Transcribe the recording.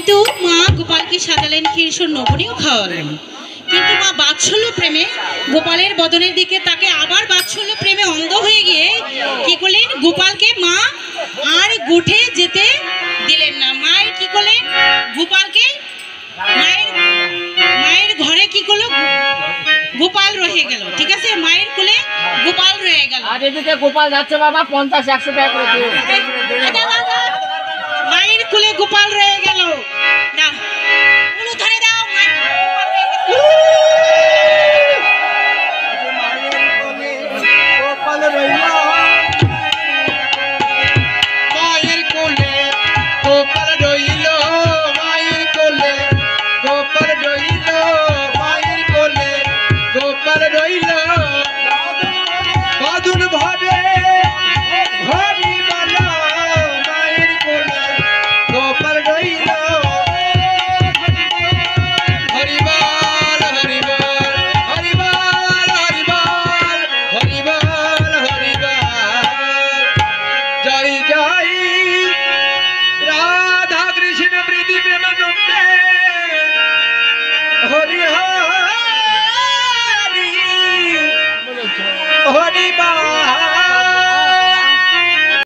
কিন্তু মা গোপালকে সাজালেন ক্ষীরসর নবনীয় খাওয়ালেন, কিন্তু মা বাৎসল্য প্রেমে গোপালের বদনের দিকে তাকে আবার বাৎসল্য প্রেমে অন্ধ হয়ে গিয়ে কি করলেন, গোপালকে মা আর গোঠে যেতে দিলেন না। মায়ের কি করলেন, গোপালকে মায়ের ঘরে কি করলো, গোপাল রয়ে গেল। ঠিক আছে, মায়ের কোলে গোপাল রয়ে গেল। আর এদিকে গোপাল যাচ্ছে বাবা 50-100 টাকা করে দিও। মায়ের কোলে গোপাল রয়ে গেল। না উলু ধরে দাও, মায়ের গোপাল রইল, মায়ের কোলে গোপাল রইল, মায়ের কোলে গোপাল রইল, মায়ের কোলে গোপাল রইল। বাদুন ভরে হরি বলো, মায়ের কোলে গোপাল রইল। হরিবল হরিবল হরিবল হরিবল হরিবল হরিবল, জয় জয় রাধা কৃষ্ণ প্রীতি প্রেমানন্দে, হরি হরি হরি